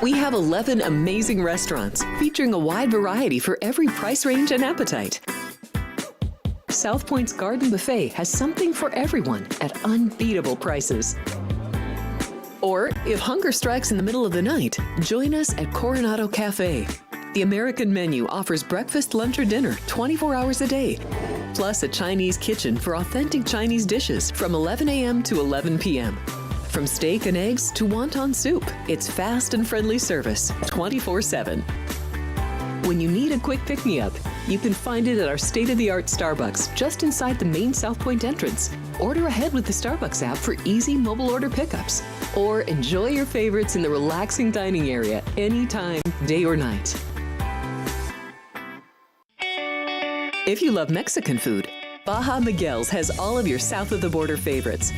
We have 11 amazing restaurants featuring a wide variety for every price range and appetite. South Point's Garden Buffet has something for everyone at unbeatable prices. Or, if hunger strikes in the middle of the night, join us at Coronado Cafe. The American menu offers breakfast, lunch, or dinner 24 hours a day, plus a Chinese kitchen for authentic Chinese dishes from 11 a.m. to 11 p.m. From steak and eggs to wonton soup, it's fast and friendly service 24/7. When you need a quick pick-me-up, you can find it at our state-of-the-art Starbucks just inside the main South Point entrance. Order ahead with the Starbucks app for easy mobile order pickups. Or enjoy your favorites in the relaxing dining area anytime, day or night. If you love Mexican food, Baja Miguel's has all of your south-of-the-border favorites.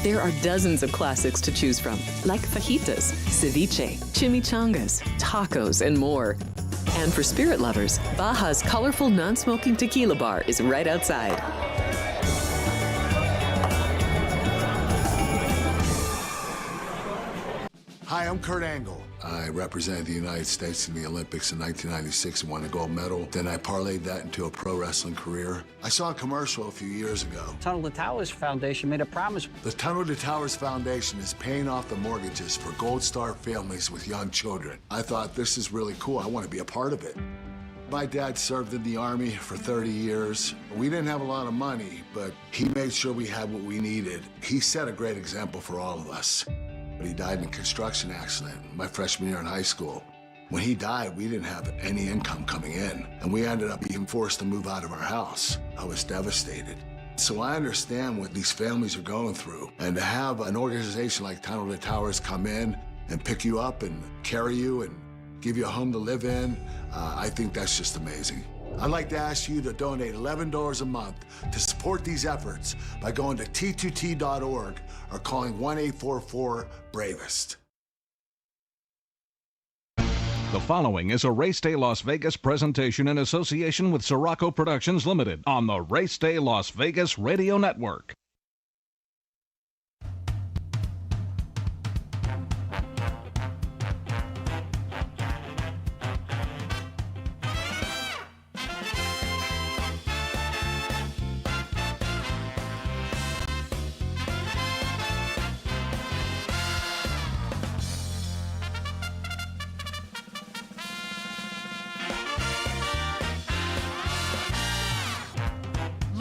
There are dozens of classics to choose from, like fajitas, ceviche, chimichangas, tacos, and more. And for spirit lovers, Baja's colorful non-smoking tequila bar is right outside. Hi, I'm Kurt Angle. I represented the United States in the Olympics in 1996 and won a gold medal. Then I parlayed that into a pro wrestling career. I saw a commercial a few years ago. Tunnel to Towers Foundation made a promise. The Tunnel to Towers Foundation is paying off the mortgages for Gold Star families with young children. I thought, this is really cool. I want to be a part of it. My dad served in the Army for 30 years. We didn't have a lot of money, but he made sure we had what we needed. He set a great example for all of us. He died in a construction accident my freshman year in high school. When he died, we didn't have any income coming in, and we ended up being forced to move out of our house. I was devastated. So I understand what these families are going through, and to have an organization like Tunnel to Towers come in and pick you up and carry you and give you a home to live in, I think that's just amazing. I'd like to ask you to donate $11 a month to support these efforts by going to t2t.org or calling 1-844-BRAVEST. The following is a Race Day Las Vegas presentation in association with Siraco Productions Limited on the Race Day Las Vegas Radio Network.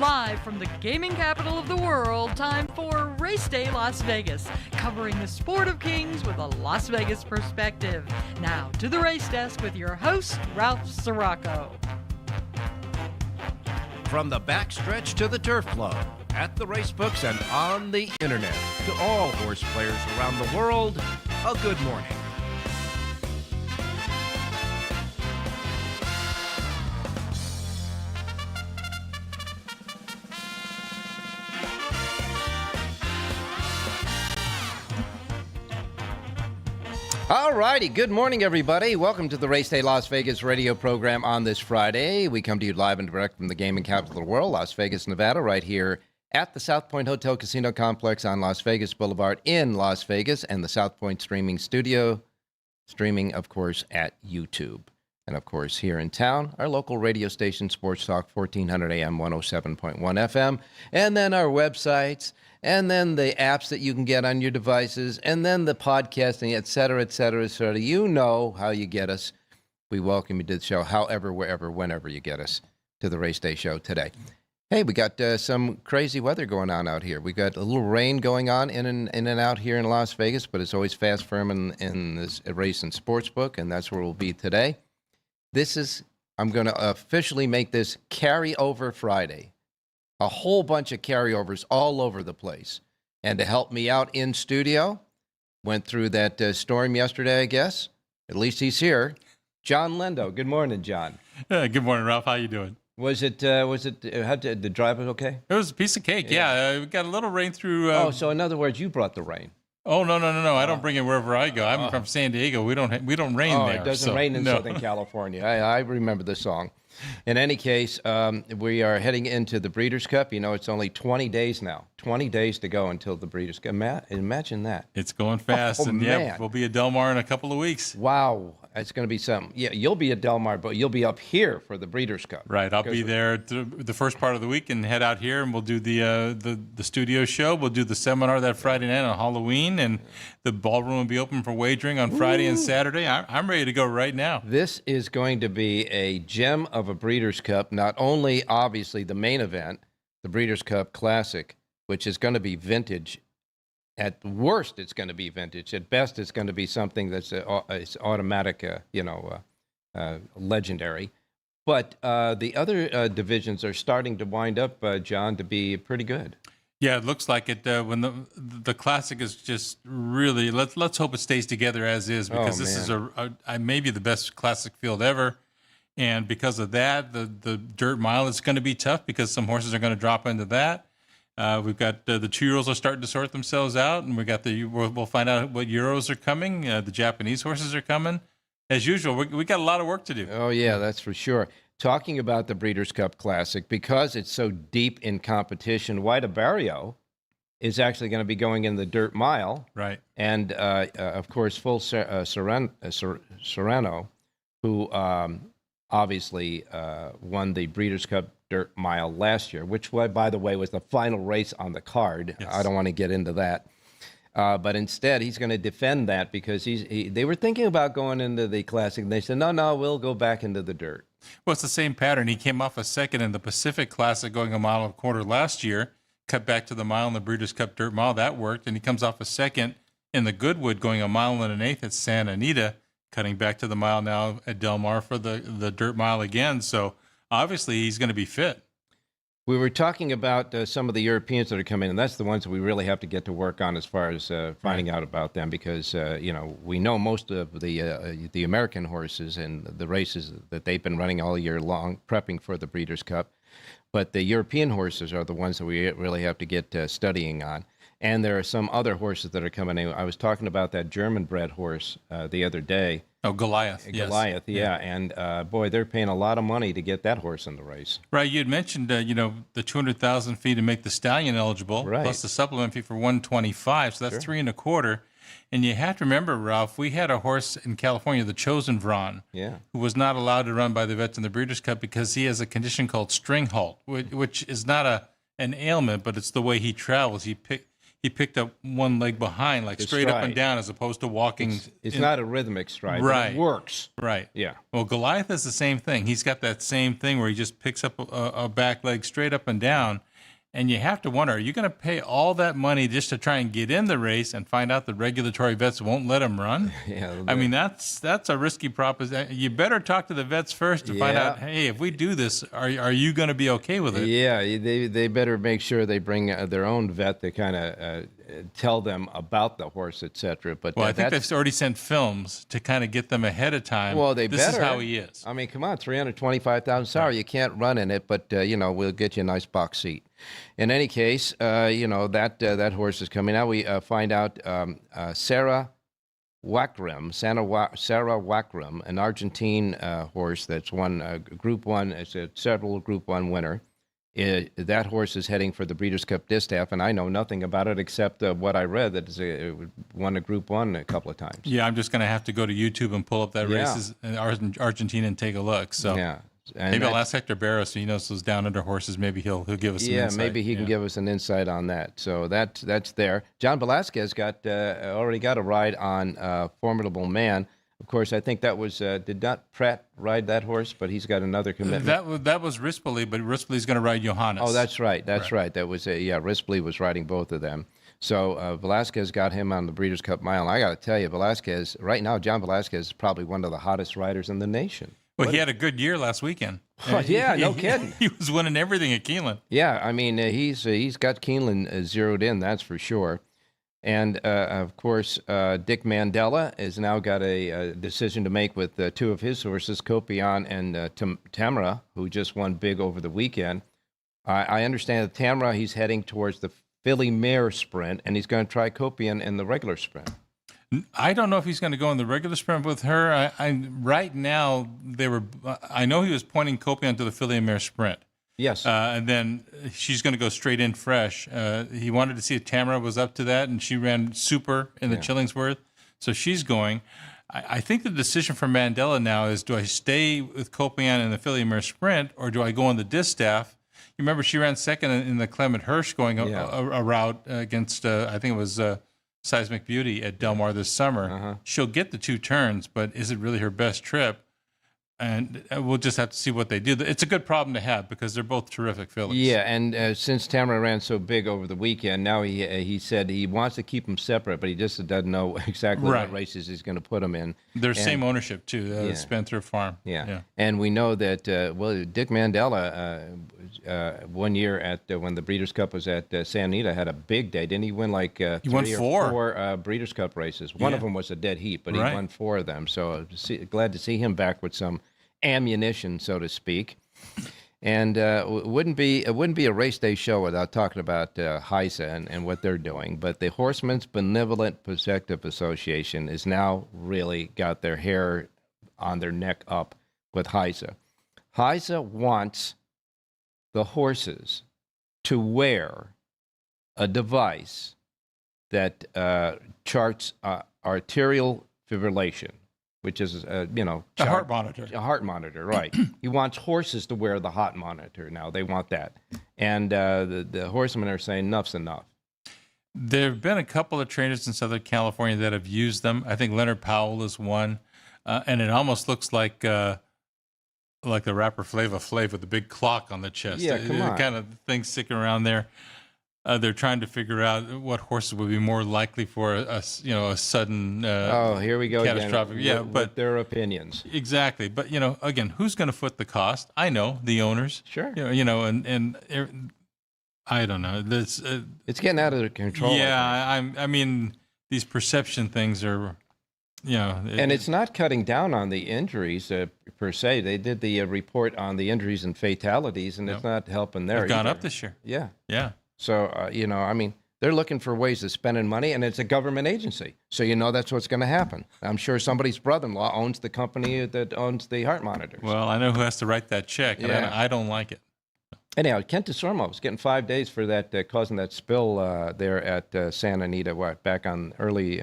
Live from the gaming capital of the world, time for Race Day Las Vegas, covering the sport of kings with a Las Vegas perspective. Now to the race desk with your host, Ralph Siraco. From the backstretch to the turf club, at the race books and on the internet, to all horse players around the world, a good morning. All righty. Good morning, everybody. Welcome to the Race Day Las Vegas radio program on this Friday. We come to you live and direct from the gaming capital of the world, Las Vegas, Nevada, right here at the South Point Hotel Casino Complex on Las Vegas Boulevard in Las Vegas, and the South Point Streaming Studio, streaming, of course, at YouTube. And, of course, here in town, our local radio station, Sports Talk, 1400 AM, 107.1 FM, and then our websites, and then the apps that you can get on your devices, and then the podcasting, et cetera, et cetera, et cetera. You know how you get us. We welcome you to the show, however, wherever, whenever you get us to the Race Day Show today. Hey, we got some crazy weather going on out here. We got a little rain going on in and out here in Las Vegas, but it's always fast, firm in this race and sports book, and that's where we'll be today. I'm going to officially make this Carryover Friday. A whole bunch of carryovers all over the place. And to help me out in studio, went through that storm yesterday, I guess. At least he's here. John Lendo. Good morning, John. Good morning, Ralph. How you doing? Was it the drive was okay? It was a piece of cake. Yeah, we got a little rain through. So in other words, you brought the rain. Oh, no. I don't bring it wherever I go. I'm from San Diego. We don't rain there. It doesn't rain in Southern California. I remember the song. In any case, we are heading into the Breeders' Cup. You know, it's only 20 days now. 20 days to go until the Breeders' Cup. Imagine that. It's going fast. Oh, and man. yeah, we'll be at Del Mar in a couple of weeks. Wow. It's going to be something. Yeah, you'll be at Del Mar, but you'll be up here for the Breeders' Cup. Right. I'll be there the first part of the week and head out here, and we'll do the studio show. We'll do the seminar that Friday night on Halloween, and the ballroom will be open for wagering on Friday and Saturday. I'm ready to go right now. This is going to be a gem of a Breeders' Cup. Not only, obviously, the main event, the Breeders' Cup Classic, which is going to be vintage. At worst, it's going to be vintage. At best, it's going to be something that's it's automatic, legendary. But the other divisions are starting to wind up, John, to be pretty good. Yeah, it looks like it. When the classic is just really, let's hope it stays together as is, because this is maybe the best classic field ever. And because of that, the dirt mile is going to be tough because some horses are going to drop into that. We've got the 2-year-olds are starting to sort themselves out, and we'll find out what Euros are coming. The Japanese horses are coming. As usual, we got a lot of work to do. Oh, yeah, that's for sure. Talking about the Breeders' Cup Classic, because it's so deep in competition, White Barrio is actually going to be going in the dirt mile. Right. And, of course, Serrano, who obviously won the Breeders' Cup Dirt Mile last year, which, by the way, was the final race on the card. Yes. I don't want to get into that. But instead, he's going to defend that because they were thinking about going into the Classic, and they said, no, we'll go back into the dirt. Well, it's the same pattern. He came off a second in the Pacific Classic going a mile and a quarter last year, cut back to the mile in the Breeders' Cup Dirt Mile. That worked. And he comes off a second in the Goodwood going a mile and an eighth at Santa Anita, cutting back to the mile now at Del Mar for the Dirt Mile again. So obviously he's going to be fit. We were talking about some of the Europeans that are coming, and that's the ones that we really have to get to work on as far as finding out about them, because we know most of the American horses and the races that they've been running all year long, prepping for the Breeders' Cup. But the European horses are the ones that we really have to get studying on. And there are some other horses that are coming in. I was talking about that German-bred horse the other day. Oh, Goliath. Goliath, yes. yeah. And, boy, they're paying a lot of money to get that horse in the race. Right. You had mentioned, the 200,000 fee to make the stallion eligible, right, plus the supplement fee for 125. So that's $3 250. And you have to remember, Ralph, we had a horse in California, the Chosen Vron, who was not allowed to run by the vets in the Breeders' Cup because he has a condition called string halt, which is not an ailment, but it's the way he travels. He picked up one leg behind, like straight up and down, as opposed to walking. It's not a rhythmic stride. Right. It works. Right. Yeah. Well, Goliath is the same thing. He's got that same thing where he just picks up a back leg straight up and down. And you have to wonder, are you going to pay all that money just to try and get in the race and find out the regulatory vets won't let him run? Yeah. I mean, that's a risky proposition. You better talk to the vets first to find out, hey, if we do this, are you going to be okay with it? Yeah, they better make sure they bring their own vet to kind of tell them about the horse, etc. But I think they've already sent films to kind of get them ahead of time. Well, this is how he is. I mean, come on, $325,000. Sorry, you can't run in it, but we'll get you a nice box seat. In any case, that horse is coming out. We find out Sarah Wackram, an Argentine horse that's won Group 1. It's a several Group 1 winner. That horse is heading for the Breeders' Cup Distaff, and I know nothing about it except what I read, that it won a Group 1 a couple of times. Yeah, I'm just going to have to go to YouTube and pull up that race in Argentina and take a look. So yeah. And maybe I'll ask Hector Barros, he knows those down under horses. Maybe he'll give us some insight. Yeah, maybe he can give us an insight on that. So that's there. John Velasquez already got a ride on Formidable Man. Of course, I think that was did not Pratt ride that horse, but he's got another commitment. That was Rispoli, but Rispoli's going to ride Johannes. Oh, that's right. That's right. That was Rispoli was riding both of them. So Velasquez got him on the Breeders' Cup Mile. And I got to tell you, Velasquez right now, John Velasquez is probably one of the hottest riders in the nation. Well, he had a good year last weekend. Oh, yeah, no kidding. He was winning everything at Keeneland. Yeah, I mean, he's got Keeneland zeroed in, that's for sure. And, of course, Dick Mandela has now got a decision to make with two of his horses, Copion and Tamara, who just won big over the weekend. I understand that Tamara, he's heading towards the Philly Mare Sprint, and he's going to try Copion in the regular sprint. I don't know if he's going to go in the regular sprint with her. Right now, I know he was pointing Copion to the filly and mare sprint. Yes. And then she's going to go straight in fresh. He wanted to see if Tamara was up to that, and she ran super in the Chillingsworth. So she's going. I think the decision for Mandela now is, do I stay with Copion in the filly and mare sprint, or do I go on the distaff? You remember she ran second in the Clement Hirsch going a route against, I think it was Seismic Beauty at Del Mar this summer. She'll get the 2 turns, but is it really her best trip? And we'll just have to see what they do. It's a good problem to have because they're both terrific fillies. Yeah, and since Tamara ran so big over the weekend, now he said he wants to keep them separate, but he just doesn't know exactly what races he's going to put them in. They're same ownership, too, Spendthrift Farm. Yeah, and we know that, Dick Mandela, 1 year at when the Breeders' Cup was at Santa Anita, had a big day. Didn't he win like he won 4 Breeders' Cup races? One of them was a dead heat, but he won 4 of them. So glad to see him back with some ammunition, so to speak. And it wouldn't be a race day show without talking about HISA and what they're doing. But the Horsemen's Benevolent Protective Association is now really got their hair on their neck up with HISA. HISA wants the horses to wear a device that charts arterial fibrillation, which is, a heart monitor. A heart monitor, right. He wants horses to wear the heart monitor now. They want that. And the horsemen are saying enough's enough. There have been a couple of trainers in Southern California that have used them. I think Leonard Powell is one. And it almost looks like the rapper Flava Flav with the big clock on the chest. Yeah, come on. Kind of thing sticking around there. They're trying to figure out what horses would be more likely for a sudden here we go catastrophic. Again. But their opinions. Exactly. But again, who's going to foot the cost? I know the owners. Sure. And I don't know. It's getting out of control. Yeah, I mean these perception things are. And it's not cutting down on the injuries per se. They did the report on the injuries and fatalities, and it's not helping there. They've gone up this year. Yeah. Yeah. So, they're looking for ways of spending money, and it's a government agency. So, that's what's going to happen. I'm sure somebody's brother-in-law owns the company that owns the heart monitors. Well, I know who has to write that check, and I don't like it. Anyhow, Kent DeSormo was getting 5 days for that, causing that spill there at Santa Anita, back on early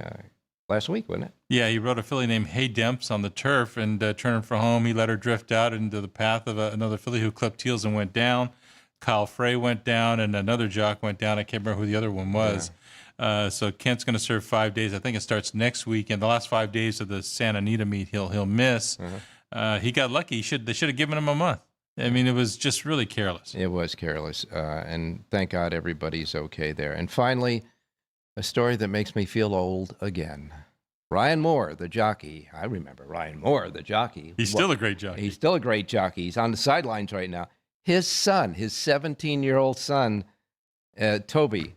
last week, wasn't it? Yeah, he rode a filly named Hay Demps on the turf and turning for home. He let her drift out into the path of another filly who clipped heels and went down. Kyle Frey went down, and another jock went down. I can't remember who the other one was. Yeah. So Kent's going to serve 5 days. I think it starts next week. And the last 5 days of the Santa Anita meet, he'll miss. He got lucky. They should have given him a month. I mean, it was just really careless. It was careless. And thank God everybody's okay there. And finally, a story that makes me feel old again. Ryan Moore, the jockey. I remember Ryan Moore, the jockey. He's still a great jockey. He's still a great jockey. He's on the sidelines right now. His son, his 17-year-old son, Toby,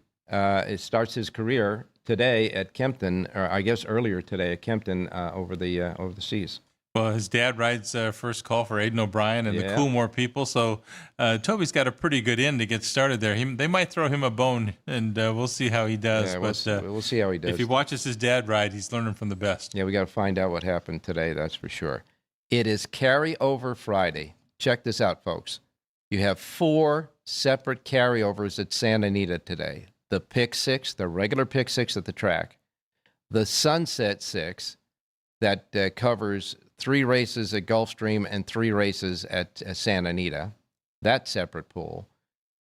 starts his career today at Kempton, or I guess earlier today at Kempton over the seas. Well, his dad rides first call for Aidan O'Brien and the Coolmore people, so Toby's got a pretty good in to get started there. They might throw him a bone, and we'll see how he does. Yeah, we'll see how he does. If he watches his dad ride, he's learning from the best. Yeah, we got to find out what happened today, that's for sure. It is Carryover Friday. Check this out, folks. You have 4 separate carryovers at Santa Anita today. The Pick Six, the regular Pick Six at the track. The Sunset Six that covers 3 races at Gulfstream and 3 races at Santa Anita. That separate pool.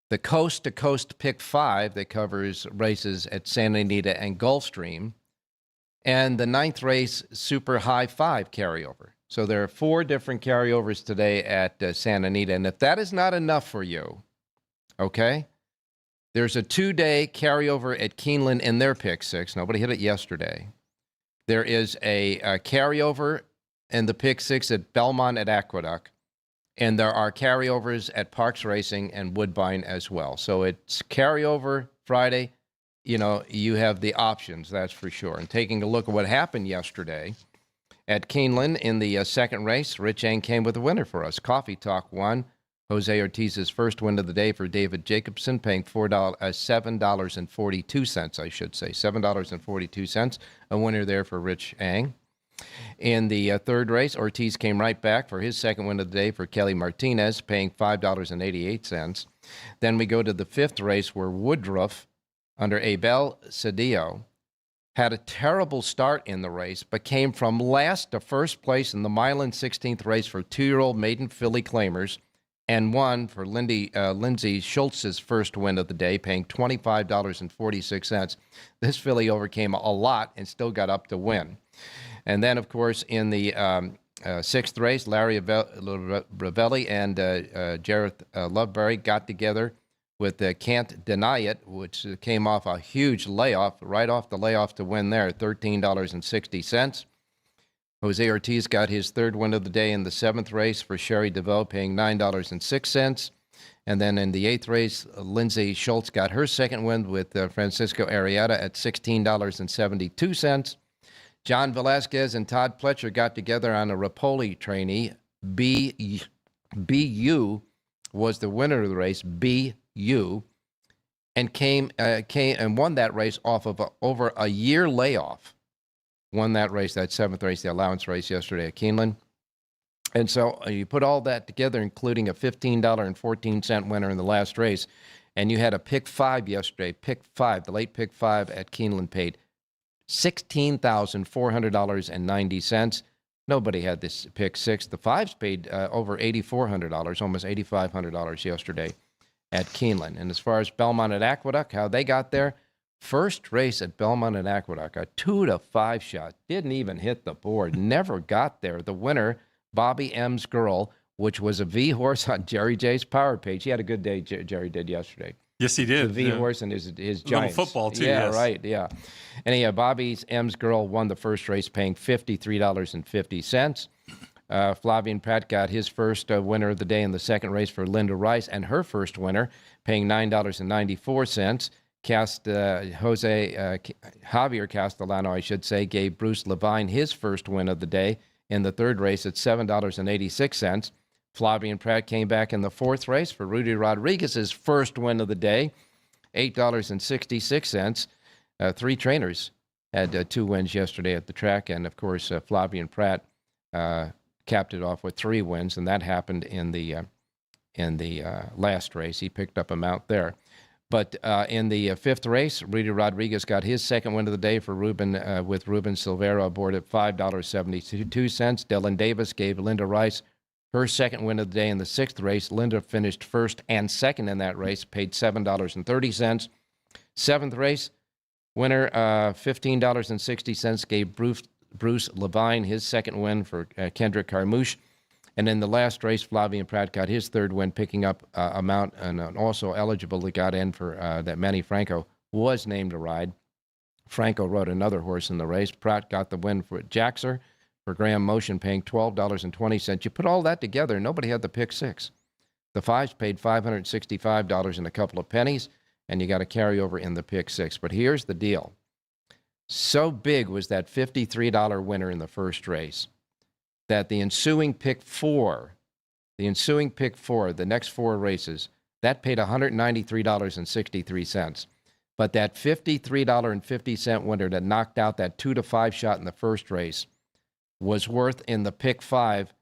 The Coast to Coast Pick 5 that covers races at Santa Anita and Gulfstream. And the 9th race Super High 5 carryover. So there are 4 different carryovers today at Santa Anita. And if that is not enough for you, okay, there's a 2-day carryover at Keeneland in their Pick Six. Nobody hit it yesterday. There is a carryover in the Pick Six at Belmont at Aqueduct. And there are carryovers at Parks Racing and Woodbine as well. So it's carryover Friday. You have the options, that's for sure. And taking a look at what happened yesterday, at Keeneland in the second race, Rich Eng came with a winner for us. Coffee Talk won. Jose Ortiz's first win of the day for David Jacobson, paying $7.42, I should say. $7.42, a winner there for Rich Ang. In the third race, Ortiz came right back for his second win of the day for Kelly Martinez, paying $5.88. Then we go to the fifth race where Woodruff, under Abel Cedillo, had a terrible start in the race, but came from last to first place in the Milan 16th race for 2-year-old maiden filly claimers, and won for Lindsay Schultz's first win of the day, paying $25.46. This filly overcame a lot and still got up to win. And then, of course, in the sixth race, Larry Ravelli and Jareth Loveberry got together with Can't Deny It, which came off a huge layoff, right off the layoff to win there, $13.60. Jose Ortiz got his third win of the day in the seventh race for Sherry DeVoe, paying $9.06. And then in the eighth race, Lindsay Schultz got her second win with Francisco Arrieta at $16.72. John Velasquez and Todd Pletcher got together on a Rapoli trainee. BU was the winner of the race, BU, and came and won that race off of over a year layoff. Won that race, that seventh race, the allowance race yesterday at Keeneland. And so you put all that together, including a $15.14 winner in the last race, and you had a pick five yesterday. Pick five, the late pick five at Keeneland paid $16,400.90. Nobody had this pick six. The fives paid over $8,400, almost $8,500 yesterday at Keeneland. And as far as Belmont at Aqueduct, how they got there, first race at Belmont and Aqueduct, a 2-5 shot, didn't even hit the board, never got there. The winner, Bobby M's Girl, which was a V horse on Jerry J's Power Page. He had a good day, Jerry did yesterday. Yes, he did. The V horse and his Giants. Little football, too. Yeah, yes. Right, yeah. And Bobby's M's Girl won the first race, paying $53.50. Flavian Pratt got his first winner of the day in the second race for Linda Rice, and her first winner, paying $9.94. Javier Castellano, I should say, gave Bruce Levine his first win of the day in the third race at $7.86. Flavian Pratt came back in the fourth race for Rudy Rodriguez's first win of the day, $8.66. Three trainers had two wins yesterday at the track, and of course Flavian Pratt capped it off with 3 wins, and that happened in the last race. He picked up a mount there. But in the fifth race, Rudy Rodriguez got his second win of the day for Ruben Silvera aboard at $5.72. Dylan Davis gave Linda Rice her second win of the day in the sixth race. Linda finished first and second in that race, paid $7.30. Seventh race, winner $15.60 gave Bruce Levine his second win for Kendrick Carmouche. And in the last race, Flavian Pratt got his third win, picking up a mount, and also eligible that got in for that Manny Franco was named to ride. Franco rode another horse in the race. Pratt got the win for Jaxer for Graham Motion, paying $12.20. You put all that together, nobody had the pick six. The fives paid $565 and a couple of pennies, and you got a carryover in the pick six. But here's the deal. So big was that $53 winner in the first race that the ensuing pick four, the next 4 races, that paid $193.63. But that $53.50 winner that knocked out that 2-5 shot in the first race was worth in the pick 5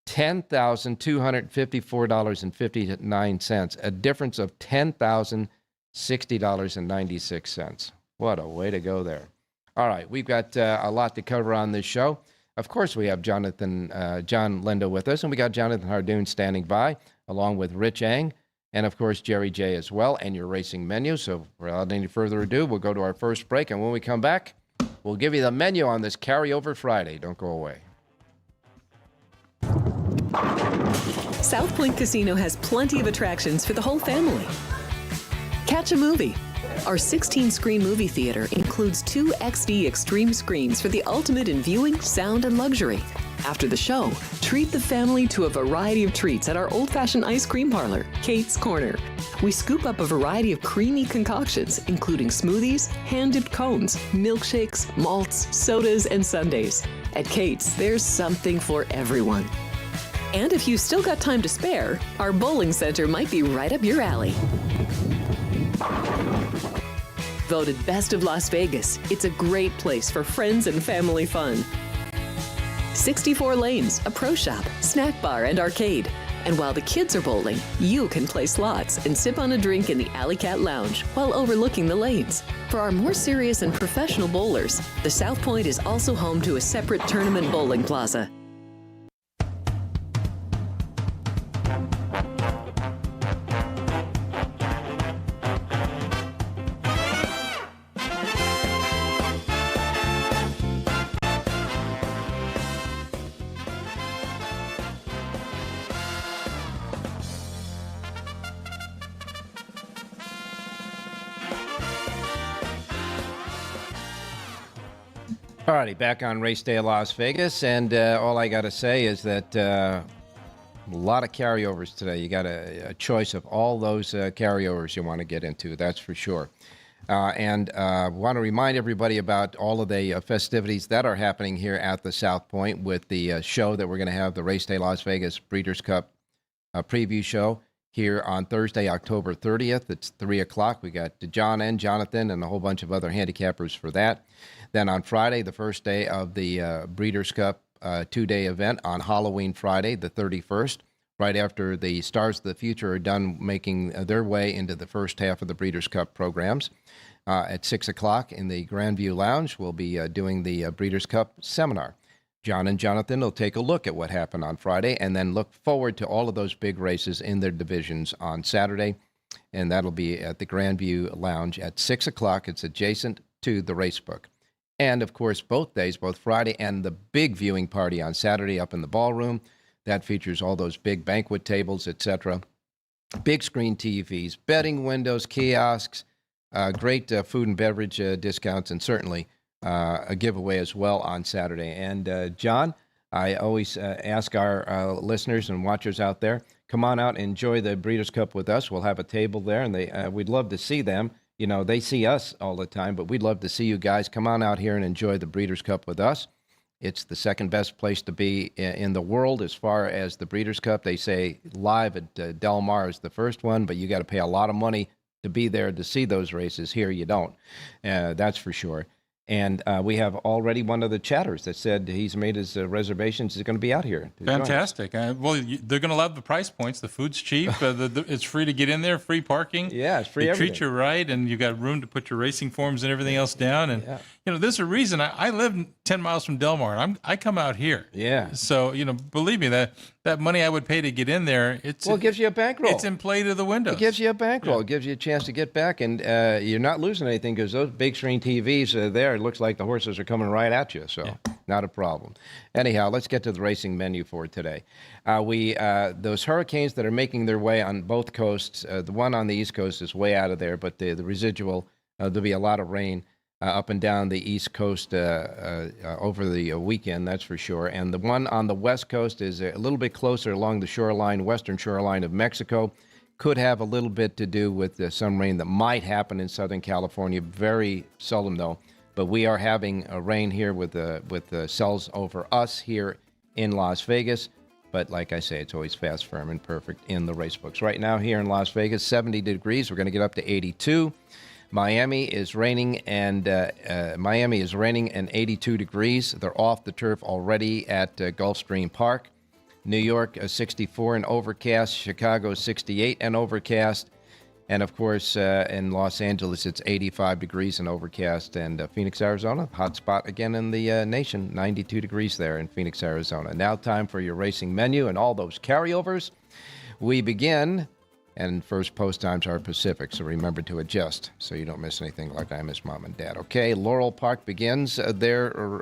$10,254.59, a difference of $10,060.96. What a way to go there. All right, we've got a lot to cover on this show. Of course, we have John Lindo with us, and we got Jonathan Hardoon standing by, along with Rich Ang, and of course, Jerry J as well, and your racing menu. So without any further ado, we'll go to our first break, and when we come back, we'll give you the menu on this Carryover Friday. Don't go away. South Point Casino has plenty of attractions for the whole family. Catch a movie. Our 16-screen movie theater includes 2 XD Extreme screens for the ultimate in viewing, sound, and luxury. After the show, treat the family to a variety of treats at our old-fashioned ice cream parlor, Kate's Corner. We scoop up a variety of creamy concoctions, including smoothies, hand-dipped cones, milkshakes, malts, sodas, and sundaes. At Kate's, there's something for everyone. And if you've still got time to spare, our bowling center might be right up your alley. Voted Best of Las Vegas, it's a great place for friends and family fun. 64 lanes, a pro shop, snack bar, and arcade. And while the kids are bowling, you can play slots and sip on a drink in the Alley Cat Lounge while overlooking the lanes. For our more serious and professional bowlers, the South Point is also home to a separate tournament bowling plaza. All righty, back on Race Day Las Vegas, and all I got to say is that a lot of carryovers today. You got a choice of all those carryovers you want to get into, that's for sure. And want to remind everybody about all of the festivities that are happening here at the South Point with the show that we're going to have, the Race Day Las Vegas Breeders' Cup preview show here on Thursday, October 30th. It's 3 o'clock. We got John and Jonathan and a whole bunch of other handicappers for that. Then on Friday, the first day of the Breeders' Cup two-day event on Halloween Friday, the 31st, right after the Stars of the Future are done making their way into the first half of the Breeders' Cup programs. At 6 o'clock in the Grandview Lounge, we'll be doing the Breeders' Cup seminar. John and Jonathan will take a look at what happened on Friday and then look forward to all of those big races in their divisions on Saturday. And that'll be at the Grandview Lounge at 6 o'clock. It's adjacent to the Racebook. And, of course, both days, both Friday and the big viewing party on Saturday up in the ballroom. That features all those big banquet tables, etc. Big screen TVs, betting windows, kiosks, great food and beverage discounts, and certainly a giveaway as well on Saturday. And, John, I always ask our listeners and watchers out there, come on out and enjoy the Breeders' Cup with us. We'll have a table there, and we'd love to see them. You know, they see us all the time, but we'd love to see you guys come on out here and enjoy the Breeders' Cup with us. It's the second best place to be in the world as far as the Breeders' Cup. They say live at Del Mar is the first one, but you got to pay a lot of money to be there to see those races. Here you don't. That's for sure. And we have already one of the chatters that said he's made his reservations. He's going to be out here. Fantastic. Well, they're going to love the price points. The food's cheap. It's free to get in there, free parking. Yeah, it's free they everything. Treat you right, and you've got room to put your racing forms and everything else down. And, you know, there's a reason. I live 10 miles from Del Mar, and I come out here. Yeah. So, you know, believe me, that money I would pay to get in there, it gives you a bankroll. It's in play to the windows. It gives you a bankroll. Yeah. It gives you a chance to get back, and you're not losing anything because those big screen TVs there, it looks like the horses are coming right at you, so not a problem. Anyhow, let's get to the racing menu for today. Those hurricanes that are making their way on both coasts, the one on the East Coast is way out of there, but the residual, there'll be a lot of rain up and down the East Coast over the weekend, that's for sure. And the one on the West Coast is a little bit closer along the shoreline, western shoreline of Mexico. Could have a little bit to do with some rain that might happen in Southern California. Very seldom, though. But we are having a rain here with the cells over us here in Las Vegas. But like I say, it's always fast, firm, and perfect in the race books. Right now here in Las Vegas, 70 degrees. We're going to get up to 82. Miami is raining and 82 degrees. They're off the turf already at Gulfstream Park. New York 64 and overcast. Chicago 68 and overcast. And, of course, in Los Angeles, it's 85 degrees and overcast. And Phoenix, Arizona, hot spot again in the nation, 92 degrees there in Phoenix, Arizona. Now time for your racing menu and all those carryovers. We begin, and first post times are Pacific, so remember to adjust so you don't miss anything like I miss Mom and Dad. Okay, Laurel Park begins their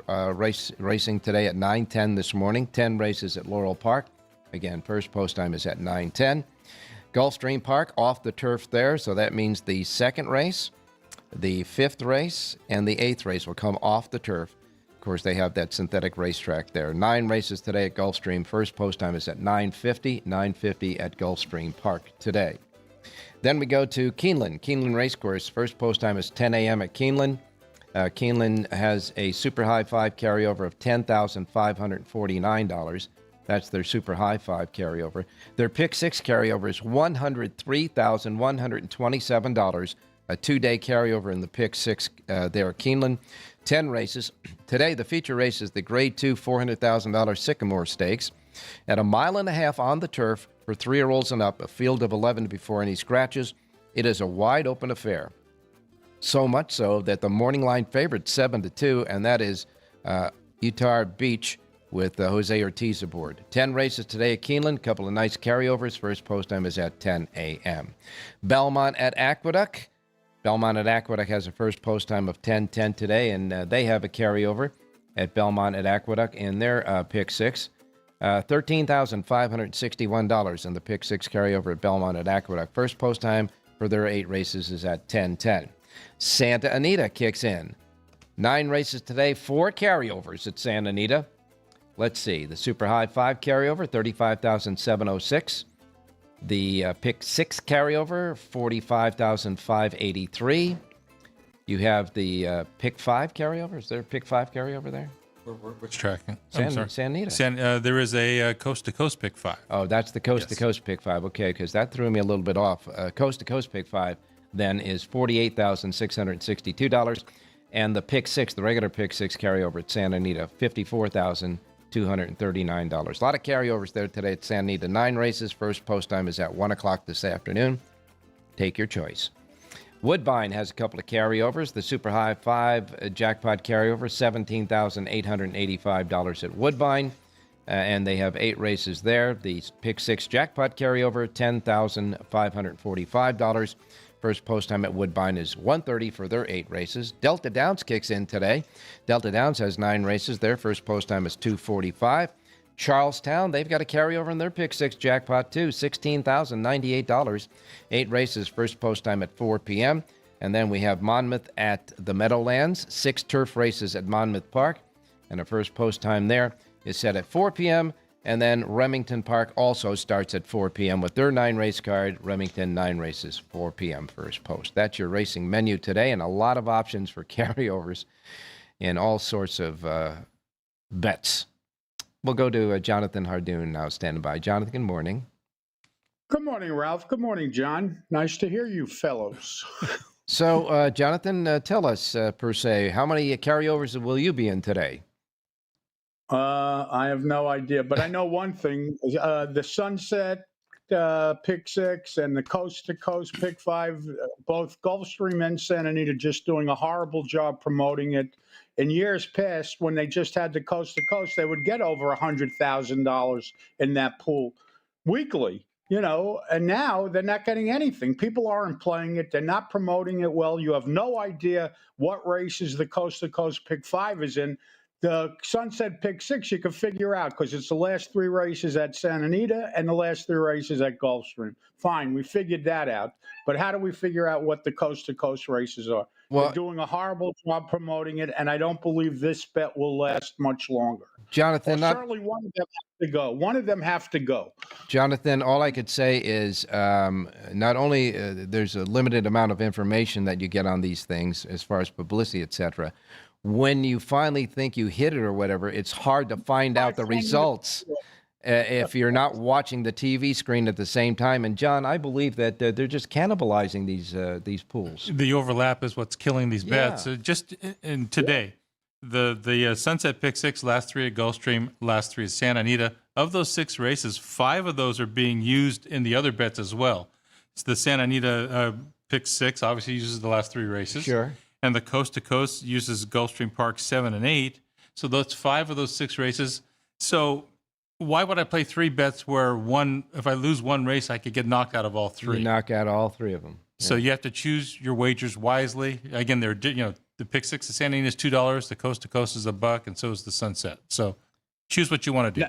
racing today at 9:10 this morning. 10 races at Laurel Park. Again, first post time is at 9:10. Gulfstream Park off the turf there, so that means the second race, the fifth race, and the eighth race will come off the turf. Of course, they have that synthetic racetrack there. 9 races today at Gulfstream. First post time is at 9:50 at Gulfstream Park today. Then we go to Keeneland Racecourse. First post time is 10 a.m. at Keeneland. Keeneland has a super high five carryover of $10,549. That's their Super High Five carryover. Their Pick Six carryover is $103,127. A 2-day carryover in the Pick Six there at Keeneland. 10 races. Today, the feature race is the Grade 2 $400,000 Sycamore Stakes. At 1.5 miles on the turf for 3-year-olds and up, a field of 11 before any scratches. It is a wide-open affair. So much so that the morning line favorite 7-2, and that is Utah Beach with Jose Ortiz aboard. 10 races today at Keeneland. Couple of nice carryovers. First post time is at 10 a.m. Belmont at Aqueduct. Belmont at Aqueduct has a first post time of 10:10 today, and they have a carryover at Belmont at Aqueduct in their Pick Six. $13,561 in the Pick Six carryover at Belmont at Aqueduct. First post time for their 8 races is at 10:10. Santa Anita kicks in. 9 races today, 4 carryovers at Santa Anita. Let's see. The Super High Five carryover, $35,706. The Pick Six carryover, $45,583. You have the Pick Five carryover. Is there a Pick Five carryover there? Which track? Santa Anita. There is a coast-to-coast Pick 5. Oh, that's the coast-to-coast Pick 5. Okay, because that threw me a little bit off. Coast-to-coast Pick 5 then is $48,662. And the Pick 6, the regular Pick 6 carryover at Santa Anita, $54,239. A lot of carryovers there today at Santa Anita. 9 races. First post time is at 1 o'clock this afternoon. Take your choice. Woodbine has a couple of carryovers. The Super High Five jackpot carryover, $17,885 at Woodbine. And they have 8 races there. The Pick 6 jackpot carryover, $10,545. First post time at Woodbine is 1:30 for their 8 races. Delta Downs kicks in today. Delta Downs has 9 races. Their first post time is 2:45. Charlestown, they've got a carryover in their Pick 6 jackpot, too, $16,098. 8 races, first post time at 4 p.m. And then we have Monmouth at the Meadowlands, 6 turf races at Monmouth Park. And a first post time there is set at 4 p.m. And then Remington Park also starts at 4 p.m. with their 9-race card. Remington, 9 races, 4 p.m. first post. That's your racing menu today, and a lot of options for carryovers in all sorts of bets. We'll go to Jonathan Hardoon now standing by. Jonathan, good morning. Good morning, Ralph. Good morning, John. Nice to hear you fellows. So, Jonathan, tell us, per se, how many carryovers will you be in today? I have no idea, but I know one thing. The Sunset Pick 6 and the Coast to Coast Pick 5, both Gulfstream and Santa Anita just doing a horrible job promoting it. In years past, when they just had the Coast to Coast, they would get over $100,000 in that pool weekly, and now they're not getting anything. People aren't playing it. They're not promoting it well. You have no idea what races the Coast to Coast Pick 5 is in. The Sunset Pick 6 you can figure out because it's the last 3 races at Santa Anita and the last 3 races at Gulfstream. Fine, we figured that out. But how do we figure out what the coast-to-coast races are? Well, they're doing a horrible job promoting it, and I don't believe this bet will last much longer. Jonathan, certainly one of them have to go. One of them have to go. Jonathan, all I could say is not only there's a limited amount of information that you get on these things as far as publicity, et cetera. When you finally think you hit it or whatever, it's hard to find out the results if you're not watching the TV screen at the same time. And, John, I believe that they're just cannibalizing these pools. The overlap is what's killing these bets. Just in today, the Sunset Pick 6, last 3 at Gulfstream, last 3 at Santa Anita. Of those 6 races, 5 of those are being used in the other bets as well. It's the Santa Anita Pick 6 obviously uses the last 3 races. Sure. And the Coast to Coast uses Gulfstream Park 7 and 8. So that's 5 of those 6 races. So why would I play 3 bets where if I lose 1 race, I could get knocked out of all 3? You knock out all 3 of them. So you have to choose your wagers wisely. Again, the Pick 6 at Santa Anita is $2, the Coast to Coast is $1, and so is the Sunset. So choose what you want to do.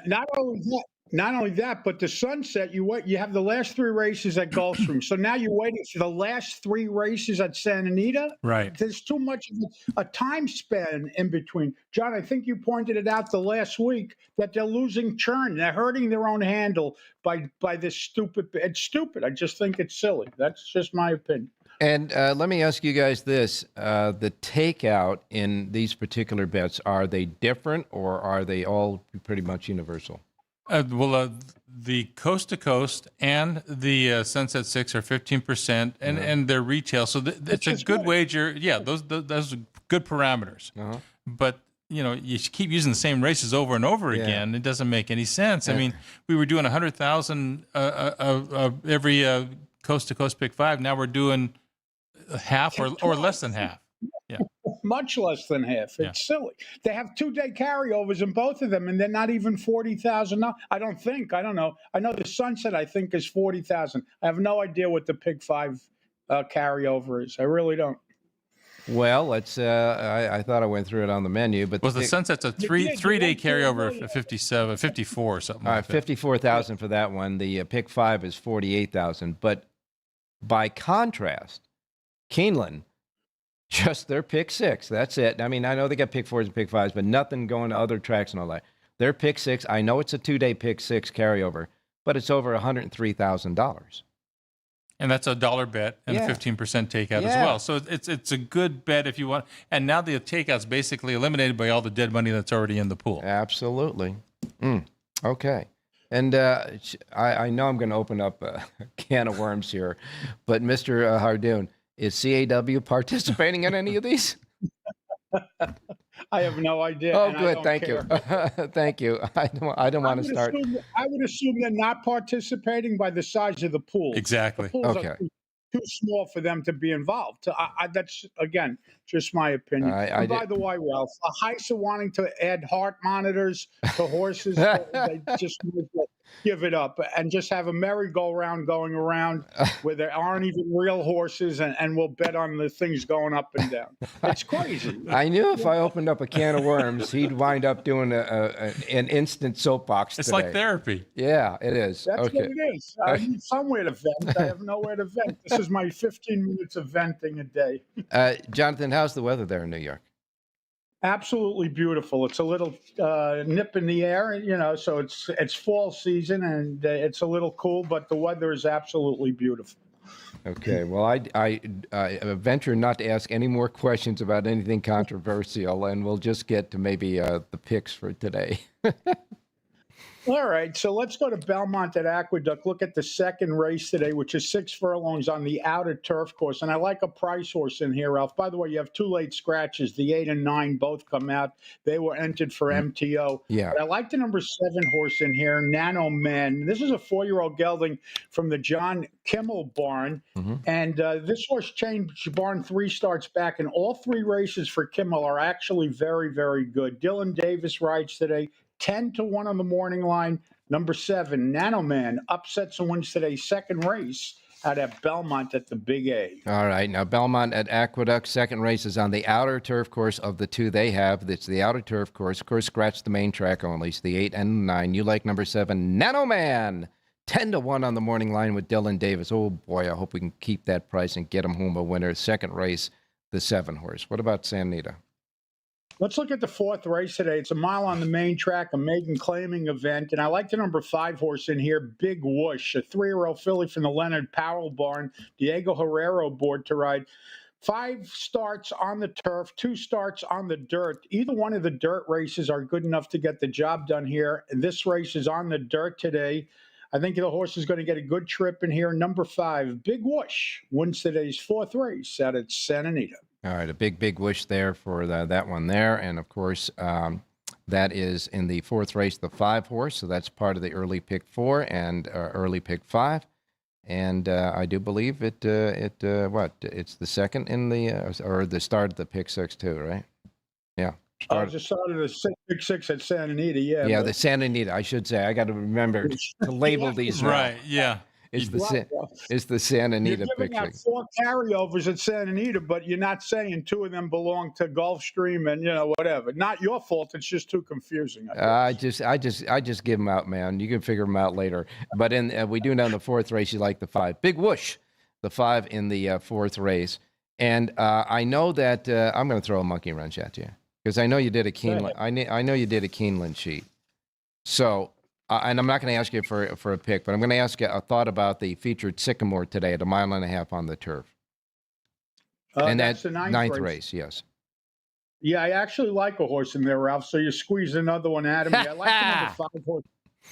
Not only that, but the Sunset, you have the last 3 races at Gulfstream. So now you're waiting for the last 3 races at Santa Anita. Right. There's too much of a time span in between. John, I think you pointed it out the last week that they're losing churn. They're hurting their own handle by this stupid. It's stupid. I just think it's silly. That's just my opinion. And let me ask you guys this. The takeout in these particular bets, are they different or are they all pretty much universal? The Coast to Coast and the Sunset 6 are 15%, and they're retail. So it's a good wager. Yeah, those are good parameters. But you keep using the same races over and over again. It doesn't make any sense. I mean, we were doing 100,000 every Coast to Coast Pick 5. Now we're doing half or less than half. Yeah. Much less than half. It's silly. They have 2-day carryovers in both of them, and they're not even 40,000. I don't think. I don't know. I know the Sunset, I think, is 40,000. I have no idea what the Pick 5 carryover is. I really don't. Well, let's. I thought I went through it on the menu, but the Sunset's a three-day carryover of 54 or something. All right, like that. 54,000 for that one. The Pick 5 is 48,000. But by contrast, Keeneland, just their Pick 6. That's it. I mean, I know they got Pick 4s and Pick 5s, but nothing going to other tracks and all that. Their Pick 6. I know it's a 2-day Pick 6 carryover, but it's over $103,000. And that's a dollar bet and a 15% takeout as well. So it's a good bet if you want. And now the takeout's basically eliminated by all the dead money that's already in the pool. Absolutely. Okay. And I know I'm going to open up a can of worms here, but Mr. Hardoon, is CAW participating in any of these? I have no idea. Oh, good. Thank you. Thank you. I don't want to start. I would assume they're not participating by the size of the pool. Exactly. The pools are too small for them to be involved. That's, again, just my opinion. By the way, Ralph, Heisa wanting to add heart monitors to horses, they just give it up and just have a merry-go-round going around where there aren't even real horses, and we'll bet on the things going up and down. It's crazy. I knew if I opened up a can of worms, he'd wind up doing an instant soapbox It's today. like therapy. Yeah, it is. That's what it is. I need somewhere to vent. I have nowhere to vent. This is my 15 minutes of venting a day. Jonathan, how's the weather there in New York? Absolutely beautiful. It's a little nip in the air, so it's fall season, and it's a little cool, but the weather is absolutely beautiful. Okay, well, I venture not to ask any more questions about anything controversial, and we'll just get to maybe the picks for today. All right, so let's go to Belmont at Aqueduct. Look at the second race today, which is 6 furlongs on the outer turf course. And I like a price horse in here, Ralph. By the way, you have 2 late scratches. The 8 and 9 both come out. They were entered for MTO. Yeah. But I like the number 7 horse in here, Nano Man. This is a 4-year-old gelding from the John Kimmel barn. And this horse changed barn 3 starts back, and all 3 races for Kimmel are actually very, very good. Dylan Davis rides today. 10-1 on the morning line. Number 7, Nano Man, upsets and wins today's second race out at Belmont at the Big A. All right. Now, Belmont at Aqueduct, second race is on the outer turf course of the 2 they have. It's the outer turf course. Of course, scratch the main track only. It's the 8 and 9. You like number 7, Nano Man. 10-1 on the morning line with Dylan Davis. Oh, boy, I hope we can keep that price and get him home a winner. Second race, the 7 horse. What about San Anita? Let's look at the 4th race today. It's a mile on the main track, a maiden claiming event. And I like the number 5 horse in here, Big Whoosh, a 3-year-old filly from the Leonard Powell barn, Diego Herrero board to ride. 5 starts on the turf, 2 starts on the dirt. Either one of the dirt races are good enough to get the job done here. And this race is on the dirt today. I think the horse is going to get a good trip in here. Number 5, Big Whoosh, wins today's 4th race out at Santa Anita. All right, a big wish there for that one there. And, of course, that is in the 4th race, the 5 horse. So that's part of the early pick 4 and early pick 5. And I do believe it's the second in the or the start of the pick 6 too, right? Yeah. Just started a Pick 6 at Santa Anita, yeah. Yeah, the Santa Anita, I should say. I got to remember to label these right. Yeah. It's the Santa Anita You're giving out 4 carryovers at Santa Anita, but you're not saying 2 of them belong to Gulfstream and whatever. Not your fault. It's just too confusing. I just give them out, man. You can figure them out later. But we do know in the 4th race you like the 5. Big Whoosh, the 5 in the 4th race. And I know that I'm going to throw a monkey wrench at you because I know you did a Keeneland. I know you did a Keeneland sheet. So. And I'm not going to ask you for a pick, but I'm going to ask you a thought about the featured Sycamore today at 1.5 miles on the turf. And that's the 9th race, yes. Yeah, I actually like a horse in there, Ralph. So you squeeze another one out of me. I like the number 5 horse.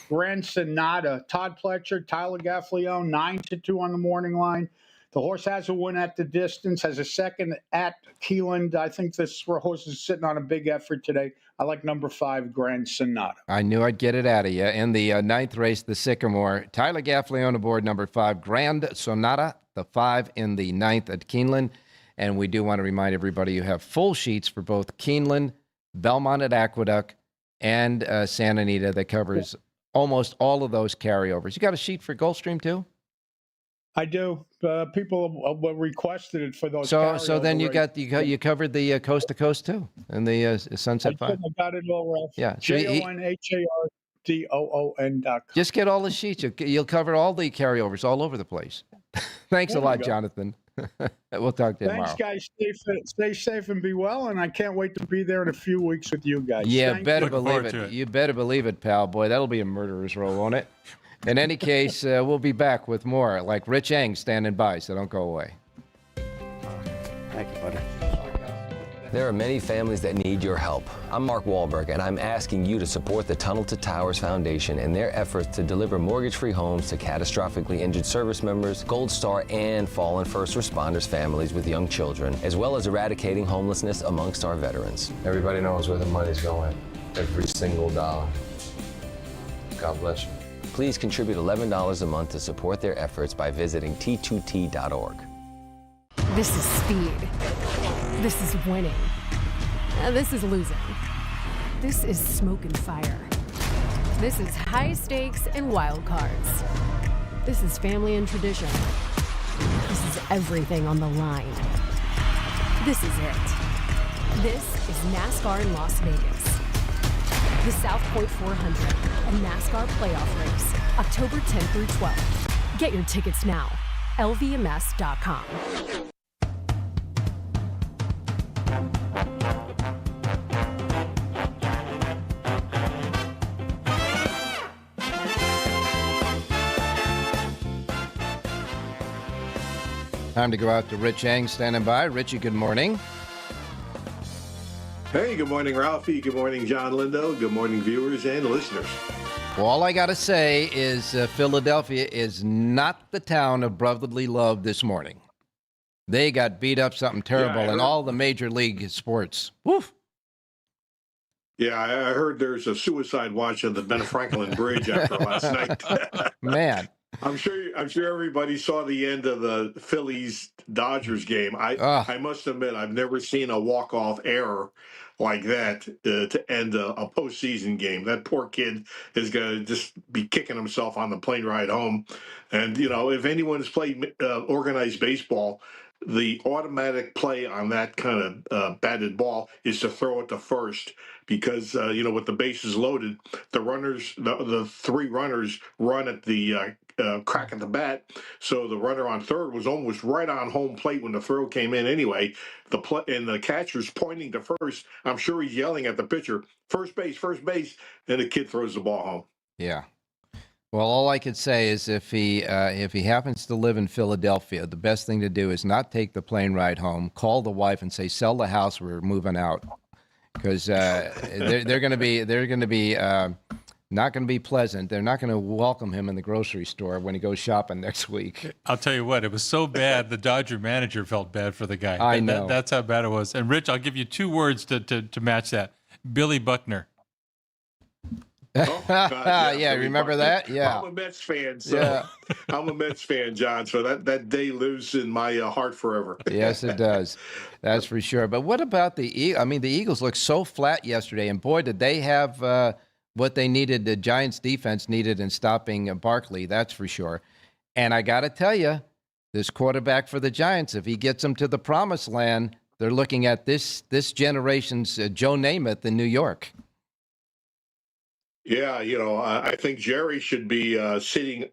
Grand Sonata. Todd Pletcher, Tyler Gaffleone, 9-2 on the morning line. The horse has a win at the distance, has a second at Keeneland. I think this horse is sitting on a big effort today. I like number 5, Grand Sonata. I knew I'd get it out of you. In the ninth race, the Sycamore, Tyler Gaffleone aboard number 5, Grand Sonata, the 5 in the ninth at Keeneland. And we do want to remind everybody you have full sheets for both Keeneland, Belmont at Aqueduct, and Santa Anita that covers almost all of those carryovers. You got a sheet for Gulfstream too? I do. People requested it for those. So then you covered the coast to coast too, and the Sunset 5. I got it all, Ralph. Yeah. JONHARDOON.com. Just get all the sheets. You'll cover all the carryovers all over the place. Thanks a lot, Jonathan. We'll talk to you tomorrow. Thanks, guys. Stay safe and be well. And I can't wait to be there in a few weeks with you guys. Yeah, Thank better you. believe it. You better believe it, pal. Boy, that'll be a murderer's row, won't it? In any case, we'll be back with more, like Rich Eng standing by, so don't go away. Thank you, buddy. There are many families that need your help. I'm Mark Wahlberg, and I'm asking you to support the Tunnel to Towers Foundation in their efforts to deliver mortgage-free homes to catastrophically injured service members, Gold Star, and fallen first responders families with young children, as well as eradicating homelessness amongst our veterans. Everybody knows where the money's going, every single dollar. God bless you. Please contribute $11 a month to support their efforts by visiting t2t.org. This is speed. This is winning. This is losing. This is smoke and fire. This is high stakes and wild cards. This is family and tradition. This is everything on the line. This is it. This is NASCAR in Las Vegas. The South Point 400, a NASCAR playoff race, October 10th through 12th. Get your tickets now. LVMS.com. Time to go out to Rich Eng standing by. Richie, good morning. Hey, good morning, Ralphie. Good morning, John Lindo. Good morning, viewers and listeners. Well, all I got to say is Philadelphia is not the town of brotherly love this morning. They got beat up something terrible in all the major league sports. Woof. Yeah, I heard there's a suicide watch on the Ben Franklin Bridge after last night. Man. I'm sure everybody saw the end of the Phillies-Dodgers game. I must admit, I've never seen a walk-off error like that to end a postseason game. That poor kid is going to just be kicking himself on the plane ride home. And, you know, if anyone's played organized baseball, the automatic play on that kind of batted ball is to throw it to first because, you know, with the bases loaded, the 3 runners run at the crack at the bat. So the runner on third was almost right on home plate when the throw came in anyway. And the catcher's pointing to first. I'm sure he's yelling at the pitcher, first base, and the kid throws the ball home. Yeah. Well, all I could say is if he happens to live in Philadelphia, the best thing to do is not take the plane ride home. Call the wife and say, "Sell the house. We're moving out," because they're going to be not going to be pleasant. They're not going to welcome him in the grocery store when he goes shopping next week. I'll tell you what, it was so bad, the Dodger manager felt bad for the guy. I know. That's how bad it was. And Rich, I'll give you 2 words to match that. Billy Buckner. Oh, God, yeah, remember that? Yeah. I'm a Mets fan, so I'm a Mets fan, John. So that day lives in my heart forever. Yes, it does. That's for sure. But what about the Eagles? I mean, the Eagles looked so flat yesterday, and boy, did they have what they needed, the Giants' defense needed in stopping Barkley, that's for sure. And I got to tell you, this quarterback for the Giants, if he gets them to the promised land, they're looking at this generation's Joe Namath in New York. Yeah, you know, I think Jerry should be sitting,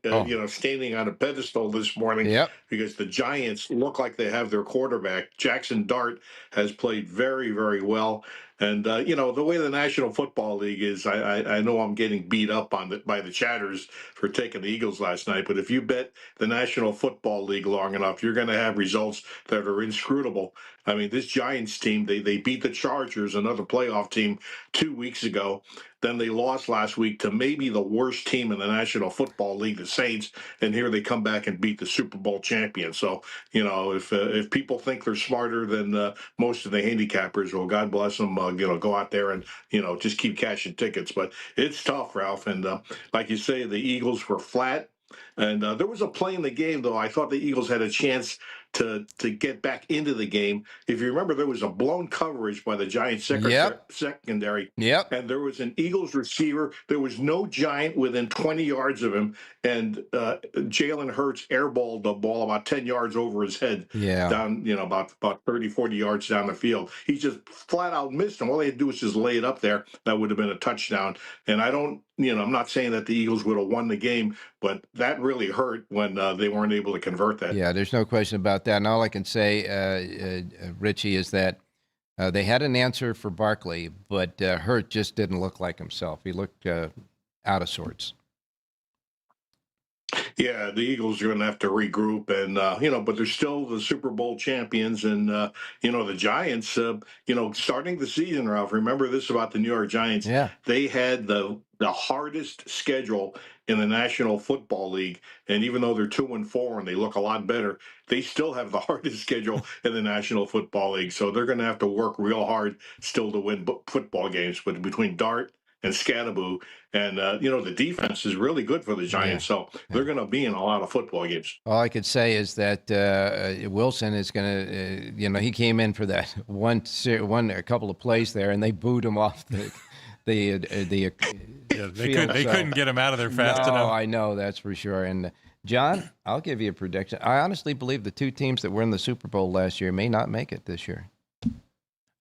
standing on a pedestal this morning because the Giants look like they have their quarterback. Jackson Dart has played very, very well. And the way the National Football League is, I know I'm getting beat up by the chatters for taking the Eagles last night. But if you bet the National Football League long enough, you're going to have results that are inscrutable. I mean, this Giants team, they beat the Chargers, another playoff team, 2 weeks ago. Then they lost last week to maybe the worst team in the National Football League, the Saints, and here they come back and beat the Super Bowl champion. So, if people think they're smarter than most of the handicappers, well, God bless them. Go out there and just keep cashing tickets. But it's tough, Ralph. And like you say, the Eagles were flat. And there was a play in the game, though. I thought the Eagles had a chance to get back into the game. If you remember, there was a blown coverage by the Giants secondary. Yep. And there was an Eagles receiver. There was no Giant within 20 yards of him. And Jalen Hurts airballed the ball about 10 yards over his head. Yeah. Down, about 30, 40 yards down the field. He just flat out missed him. All they had to do was just lay it up there. That would have been a touchdown. And I'm not saying that the Eagles would have won the game, but that really hurt when they weren't able to convert that. Yeah, there's no question about that. And all I can say, Richie, is that they had an answer for Barkley, but Hurt just didn't look like himself. He looked out of sorts. Yeah, the Eagles are going to have to regroup, and but they're still the Super Bowl champions, and the Giants. Starting the season, Ralph. Remember this about the New York Giants? Yeah, they had the hardest schedule in the National Football League, and even though they're 2-4 and they look a lot better, they still have the hardest schedule in the National Football League. So they're going to have to work real hard still to win football games. But between Dart and Scattaboo, and the defense is really good for the Giants, so they're going to be in a lot of football games. All I could say is that Wilson is going to, he came in for that a couple of plays there, and they booed him off they couldn't get him out of there fast enough. I know, that's for sure. And John, I'll give you a prediction. I honestly believe the two teams that were in the Super Bowl last year may not make it this year.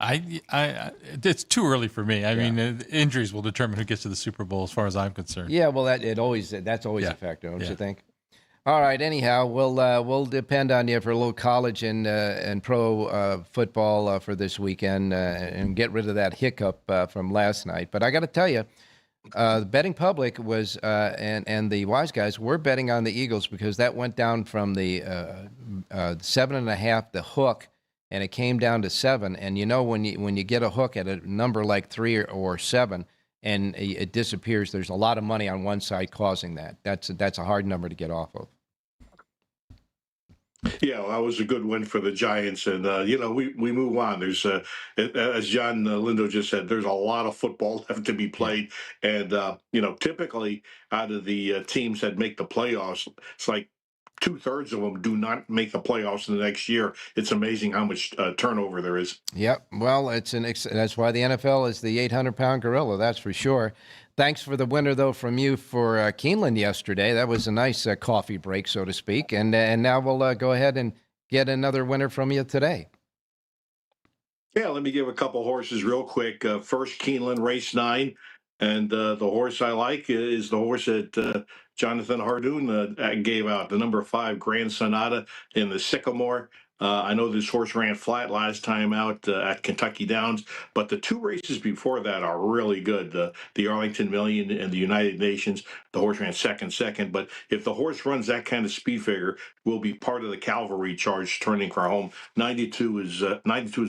It's too early for me. I mean, injuries will determine who gets to the Super Bowl, as far as I'm concerned. Yeah, well, that's always a factor, don't you think? All right. Anyhow, we'll depend on you for a little college and pro football for this weekend and get rid of that hiccup from last night. But I got to tell you, the betting public was and the wise guys were betting on the Eagles because that went down from the 7.5, the hook. And it came down to 7. And when you get a hook at a number like 3 or 7, and it disappears, there's a lot of money on one side causing that. That's a hard number to get off of. Yeah, well, that was a good win for the Giants, and we move on. There's as John Lindo just said, there's a lot of football left to be played, and typically out of the teams that make the playoffs, it's like 2/3 of them do not make the playoffs in the next year. It's amazing how much turnover there is. Yep. Well, that's why the NFL is the 800-pound gorilla. That's for sure. Thanks for the winner, though, from you for Keeneland yesterday. That was a nice coffee break, so to speak. And now we'll go ahead and get another winner from you today. Yeah, let me give a couple horses real quick. First, Keeneland, race 9. And the horse I like is the horse that Jonathan Hardoon gave out, the number 5 Grand Sonata in the Sycamore. I know this horse ran flat last time out at Kentucky Downs, but the 2 races before that are really good. The Arlington Million and the United Nations, the horse ran second. But if the horse runs that kind of speed figure, will be part of the cavalry charge turning for home. 92 is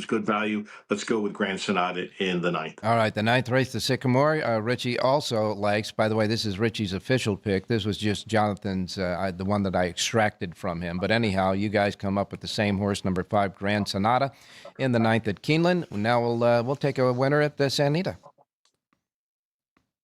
good value. Let's go with Grand Sonata in the 9th. All right, the 9th race, the Sycamore. Richie also likes. By the way, this is Richie's official pick. This was just Jonathan's, the one that I extracted from him. But anyhow, you guys come up with the same horse, number 5 Grand Sonata, in the 9th at Keeneland. Now we'll take a winner at the Santa Anita.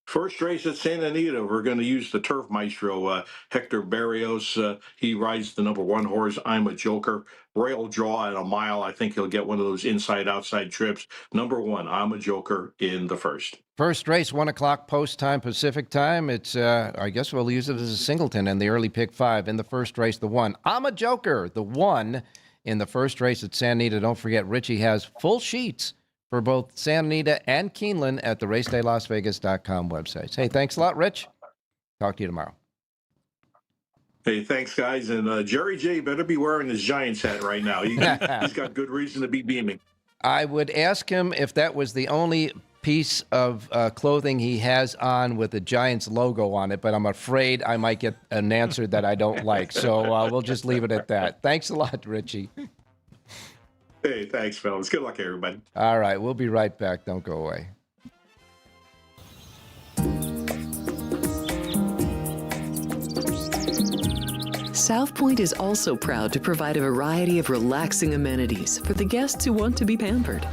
First race at Santa Anita, we're going to use the Turf Maestro, Hector Barrios. He rides the number 1 horse, I'm a Joker. Rail draw at a mile. I think he'll get one of those inside-outside trips. Number 1, I'm a Joker in the first. First race, 1 o'clock post time, Pacific time. It's, I guess we'll use it as a singleton in the early pick 5. In the first race, the 1, I'm a Joker, the 1 in the first race at Santa Anita. Don't forget, Richie has full sheets for both Santa Anita and Keeneland at the racedaylasvegas.com websites. Hey, thanks a lot, Rich. Talk to you tomorrow. Hey, thanks, guys. And Jerry J better be wearing his Giants hat right now. He's got good reason to be beaming. I would ask him if that was the only piece of clothing he has on with the Giants logo on it, but I'm afraid I might get an answer that I don't like. So we'll just leave it at that. Thanks a lot, Richie. Hey, thanks, fellas. Good luck, everybody. All right, we'll be right back. Don't go away. South Point is also proud to provide a variety of relaxing amenities for the guests who want to be pampered.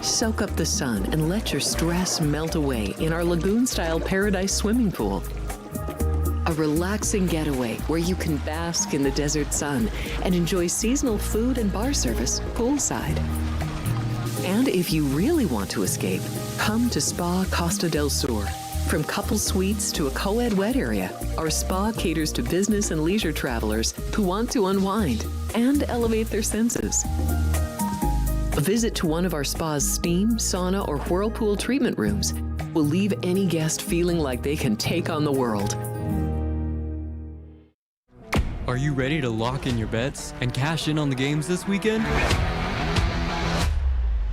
Soak up the sun and let your stress melt away in our lagoon-style paradise swimming pool. A relaxing getaway where you can bask in the desert sun and enjoy seasonal food and bar service poolside. And if you really want to escape, come to Spa Costa del Sur. From couple suites to a co-ed wet area, our spa caters to business and leisure travelers who want to unwind and elevate their senses. A visit to one of our spa's steam, sauna, or whirlpool treatment rooms will leave any guest feeling like they can take on the world. Are you ready to lock in your bets and cash in on the games this weekend?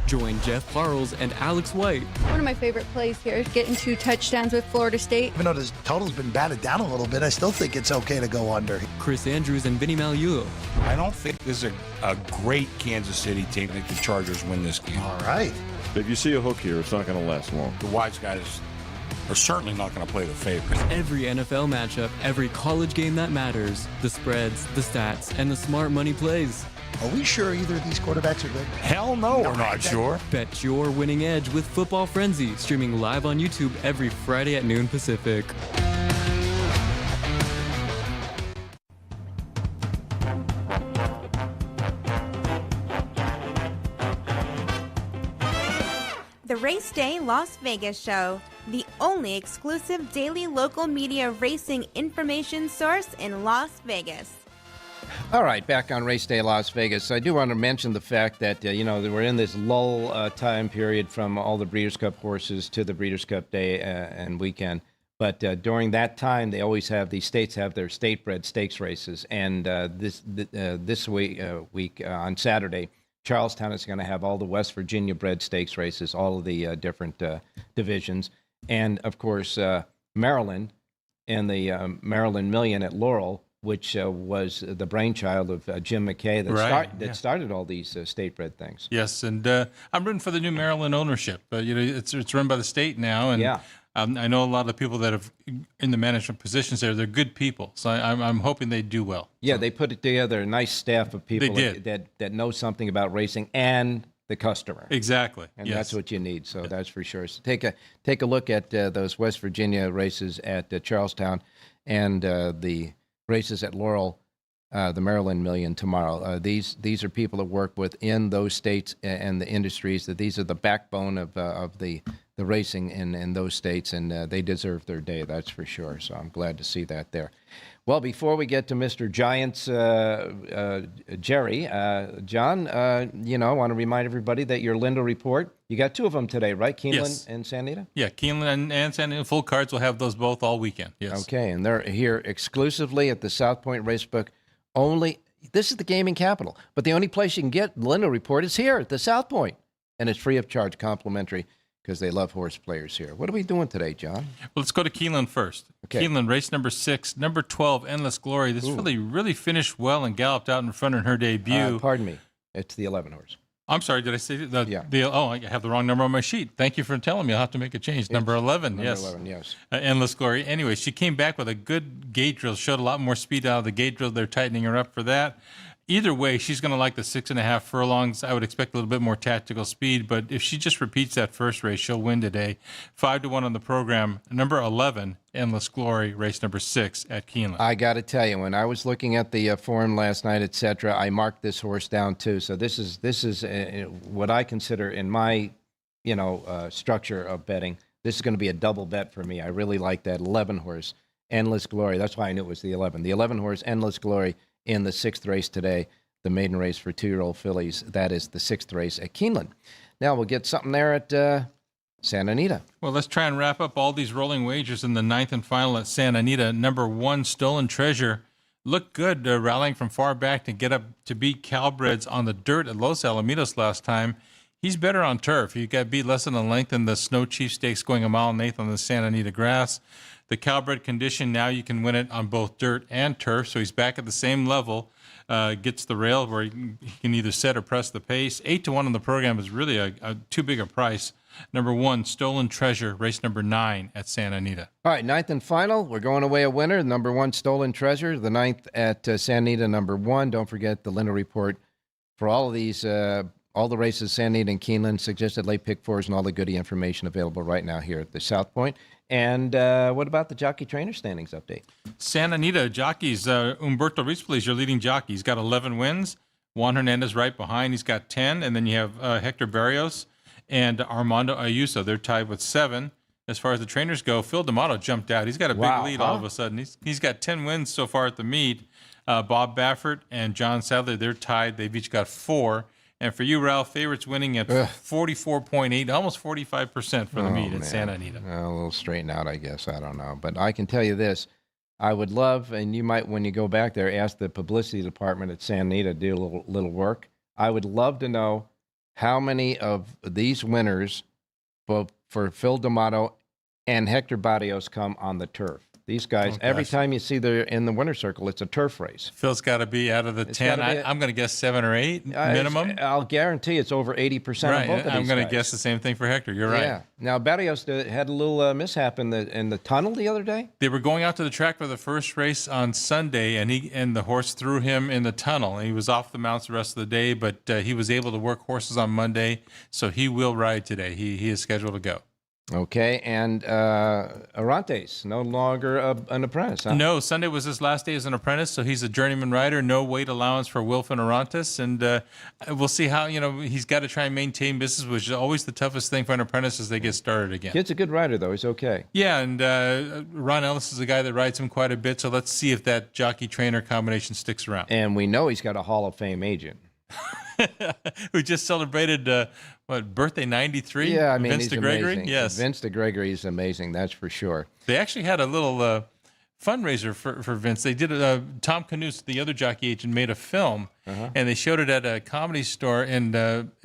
Join Jeff Parles and Alex White. One of my favorite plays here is getting 2 touchdowns with Florida State. Even though the total's been batted down a little bit, I still think it's okay to go under. Chris Andrews and Vinny Magliulo. I don't think this is a great Kansas City team. I think the Chargers win this game. All right. If you see a hook here, it's not going to last long. The wise guys are certainly not going to play the favorite. Every NFL matchup, every college game that matters, the spreads, the stats, and the smart money plays. Are we sure either of these quarterbacks are good? Hell no, we're not sure. Bet your winning edge with Football Frenzy, streaming live on YouTube every Friday at noon Pacific. The Race Day Las Vegas Show, the only exclusive daily local media racing information source in Las Vegas. All right, back on Race Day Las Vegas. I do want to mention the fact that, we're in this lull time period from all the Breeders' Cup horses to the Breeders' Cup Day and weekend. But during that time, they always have, these states have their state-bred stakes races. And this week on Saturday, Charlestown is going to have all the West Virginia-bred stakes races, all of the different divisions. And, of course, Maryland and the Maryland Million at Laurel, which was the brainchild of Jim McKay that started all these state-bred things. Yes, and I'm rooting for the new Maryland ownership. It's run by the state now, and I know a lot of the people that have in the management positions there. They're good people, so I'm hoping they do well. Yeah, they put it together a nice staff of people that know something about racing and the customer. Exactly, and that's what you need. So that's for sure. So take a look at those West Virginia races at Charlestown and the races at Laurel, the Maryland Million tomorrow. These are people that work within those states and the industries. That these are the backbone of the racing in those states, and they deserve their day. That's for sure. So I'm glad to see that there. Well, before we get to Mr. Giants, Jerry, John, I want to remind everybody that your Lindo report, you got 2 of them today, right? Keeneland and San Anita? Yeah, Keeneland and San Anita. Full cards will have those both all weekend. Yes. Okay, and they're here exclusively at the South Point Racebook. This is the gaming capital, but the only place you can get the Lindo report is here at the South Point, and it's free of charge, complimentary, because they love horse players here. What are we doing today, John? Well, let's go to Keeneland first. Okay. Keeneland, race number 6, number 12, Endless Glory. This really finished well and galloped out in front in her debut. Pardon me. It's the 11 horse. I'm sorry, did I say I have the wrong number on my sheet. Thank you for telling me. I'll have to make a change. Number 11, yes. Number 11, yes. Endless Glory. Anyway, she came back with a good gate drill, showed a lot more speed out of the gate drill. They're tightening her up for that. Either way, she's going to like the 6.5 furlongs. I would expect a little bit more tactical speed, but if she just repeats that first race, she'll win today. 5-1 on the program. Number 11, Endless Glory, race number 6 at Keeneland. I got to tell you, when I was looking at the form last night, etc., I marked this horse down too. So this is what I consider in my structure of betting. This is going to be a double bet for me. I really like that 11 horse, Endless Glory. That's why I knew it was the 11. The 11 horse, Endless Glory, in the 6th race today, the maiden race for 2-year-old fillies. That is the 6th race at Keeneland. Now we'll get something there at Santa Anita. Well, let's try and wrap up all these rolling wagers in the 9th and final at Santa Anita. Number 1, Stolen Treasure, looked good rallying from far back to get up to beat Calbreds on the dirt at Los Alamitos last time. He's better on turf. He got beat less than a length in the Snow Chief Stakes, going a mile and an eighth on the Santa Anita grass. The Calbred condition, now you can win it on both dirt and turf, so he's back at the same level. Gets the rail where he can either set or press the pace. 8-1 on the program is really a too big a price. Number 1, Stolen Treasure, race number 9 at Santa Anita. All right, 9th and final. We're going away a winner. Number 1, Stolen Treasure. The 9th at Santa Anita, number 1. Don't forget the Linder Report for all of these, all the races, Santa Anita and Keeneland, suggested late pick fours, and all the goodie information available right now here at the South Point. And what about the jockey trainer standings update? Santa Anita jockeys, Humberto Rispoli is your leading jockey. He's got 11 wins. Juan Hernandez right behind. He's got 10. And then you have Hector Barrios and Armando Ayuso. They're tied with 7. As far as the trainers go, Phil D'Amato jumped out. He's got a big lead all of a sudden. He's got 10 wins so far at the meet. Bob Baffert and John Sadler, they're tied. They've each got 4. And for you, Ralph, favorites winning at 44.8, almost 45% for the meet at Santa Anita. A little straightened out, I guess. I don't know. But I can tell you this. I would love, and you might, when you go back there, ask the publicity department at Santa Anita to do a little work. I would love to know how many of these winners, both for Phil D'Amato and Hector Barrios, come on the turf. These guys, every time you see they're in the winner's circle, it's a turf race. Phil's got to be out of the 10. I'm going to guess 7 or 8 minimum. I'll guarantee it's over 80% of both of these I'm going to guess the same thing for Hector. You're right. Yeah. Now, Barrios had a little mishap in the tunnel the other day. They were going out to the track for the first race on Sunday, and the horse threw him in the tunnel. He was off the mounts the rest of the day, but he was able to work horses on Monday, so he will ride today. He is scheduled to go. Okay, and Arantes, no longer an apprentice, huh? No, Sunday was his last day as an apprentice, so he's a journeyman rider. No weight allowance for Wilfin Arantes, and we'll see how, he's got to try and maintain business, which is always the toughest thing for an apprentice as they get started again. Kid's a good rider, though. He's okay. Yeah, and Ron Ellis is a guy that rides him quite a bit, so let's see if that jockey-trainer combination sticks around. And we know he's got a Hall of Fame agent. Who just celebrated, birthday 93? Yeah, I mean, Vince DeGregory? Amazing. Yes. Vince DeGregory is amazing, that's for sure. They actually had a little fundraiser for Vince. They did Tom Canute, the other jockey agent, made a film, and they showed it at a comedy store in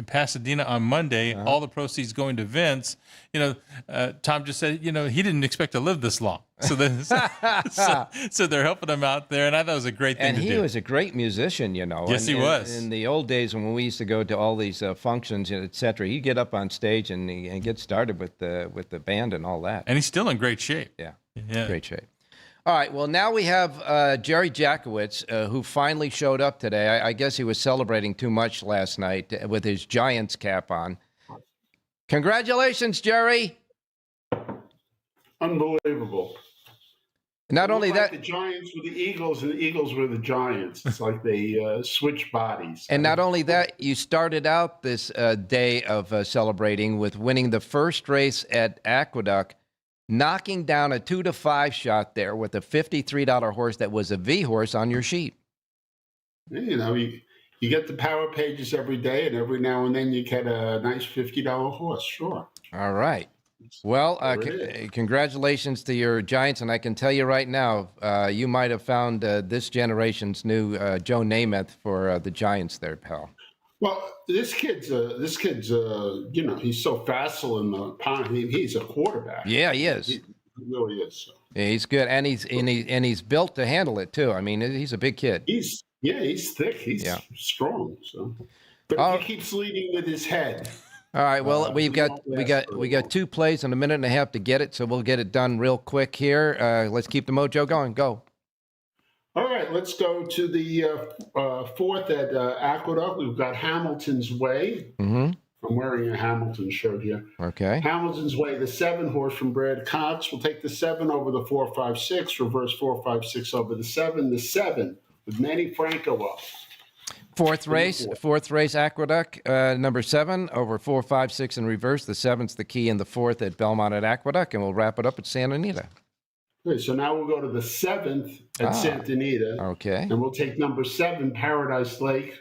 Pasadena on Monday. All the proceeds going to Vince. Tom just said, he didn't expect to live this long. So they're helping him out there, and I thought it was a great thing to do. And he was a great musician, Yes, he was. In the old days when we used to go to all these functions, et cetera, he'd get up on stage and get started with the band and all that. And he's still in great shape. Yeah. Great shape. All right, well, now we have Jerry Jackowitz, who finally showed up today. I guess he was celebrating too much last night with his Giants cap on. Congratulations, Jerry. Unbelievable. Not only that, the Giants were the Eagles and the Eagles were the Giants. It's like they switched bodies. And not only that, you started out this day of celebrating with winning the first race at Aqueduct, knocking down a 2-5 shot there with a $53 horse that was a V horse on your sheet. You get the power pages every day, and every now and then you get a nice $50 horse. Sure. All right. Well, congratulations to your Giants, and I can tell you right now, you might have found this generation's new Joe Namath for the Giants there, pal. Well, this kid's he's so facile in the pond. I mean, he's a quarterback. Yeah, he is. He really is. So. Yeah, he's good, and he's built to handle it too. I mean, he's a big kid. He's thick. He's strong. So, but he keeps leading with his head. All right. Well, we got 2 plays and a minute and a half to get it, so we'll get it done real quick here. Let's keep the mojo going. Go. All right. Let's go to the 4th at Aqueduct. We've got Hamilton's Way. Mm-hmm. I'm wearing a Hamilton shirt here. Okay. Hamilton's Way, the 7 horse from Brad Cox. We'll take the 7 over the 4-5-6. Reverse 4-5-6 over the 7. The 7 with Manny Franco up. Fourth race, Aqueduct, number 7 over 4-5-6 in reverse. The 7's the key in the 4th at Belmont at Aqueduct, and we'll wrap it up at Santa Anita. Okay, so now we'll go to the 7th at Santa Anita. Okay. And we'll take number 7, Paradise Lake.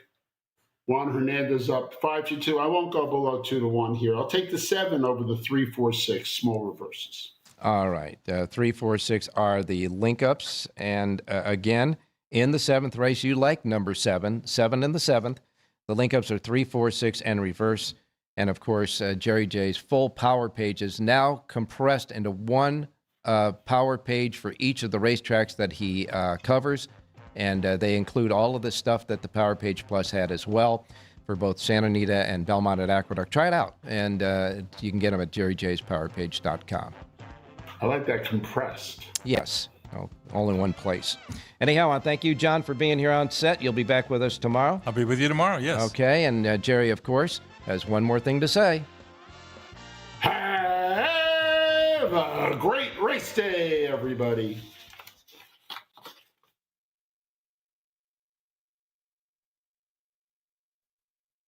Juan Hernandez up 5-2. I won't go below 2-1 here. I'll take the 7 over the 3-4-6 small reverses. All right. 3-4-6 are the link ups, and again. In the 7th race, you like number 7 in the 7th. The link ups are 3-4-6 and reverse. And, of course, Jerry J's full power pages now compressed into one power page for each of the racetracks that he covers. And they include all of the stuff that the Power Page Plus had as well for both Santa Anita and Belmont at Aqueduct. Try it out, and you can get them at jerryjspowerpage.com. I like that compressed. Yes, all in one place. Anyhow, I want to thank you, John, for being here on set. You'll be back with us tomorrow. I'll be with you tomorrow, yes. Okay, and Jerry, of course, has one more thing to say. Have a great race day, everybody.